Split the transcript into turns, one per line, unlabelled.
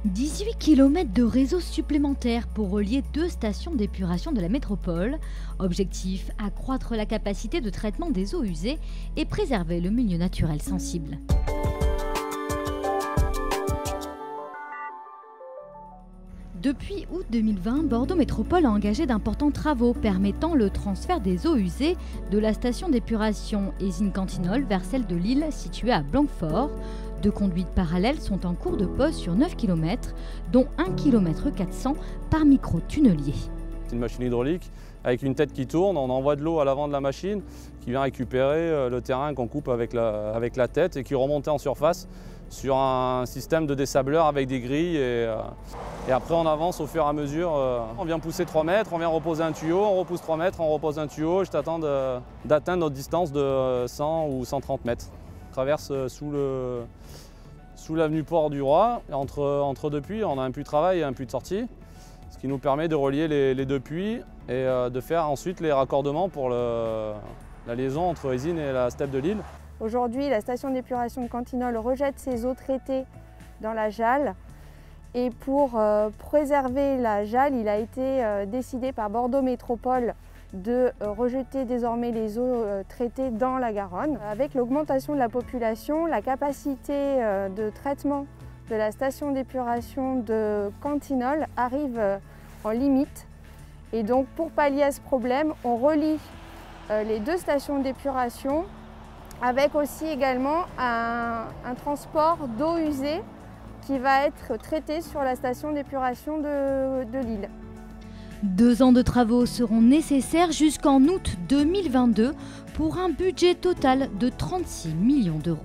18 km de réseau supplémentaire pour relier deux stations d'épuration de la métropole. Objectif, accroître la capacité de traitement des eaux usées et préserver le milieu naturel sensible. Depuis août 2020, Bordeaux Métropole a engagé d'importants travaux permettant le transfert des eaux usées de la station d'épuration Ésine-Cantinol vers celle de Lille située à Blanquefort. Deux conduites parallèles sont en cours de pose sur 9 km, dont 1 km 400 par micro-tunnelier.
C'est une machine hydraulique avec une tête qui tourne, on envoie de l'eau à l'avant de la machine qui vient récupérer le terrain qu'on coupe avec la tête et qui remonte en surface sur un système de désableur avec des grilles et après on avance au fur et à mesure. On vient pousser 3 mètres, on vient reposer un tuyau, on repousse 3 mètres, on repose un tuyau jusqu'à temps d'atteindre notre distance de 100 ou 130 mètres. On traverse sous l'avenue Port du Roi. Entre deux puits, on a un puits de travail et un puits de sortie, ce qui nous permet de relier les deux puits et de faire ensuite les raccordements pour la liaison entre Ésine et la steppe de Lille.
Aujourd'hui, la station d'épuration de Cantinol rejette ses eaux traitées dans la Jalle. Et pour préserver la Jalle, il a été décidé par Bordeaux Métropole de rejeter désormais les eaux traitées dans la Garonne. Avec l'augmentation de la population, la capacité de traitement de la station d'épuration de Cantinol arrive en limite. Et donc pour pallier à ce problème, on relie les deux stations d'épuration avec aussi également un transport d'eau usée qui va être traité sur la station d'épuration de Lille.
2 ans de travaux seront nécessaires jusqu'en août 2022 pour un budget total de 36 millions d'euros.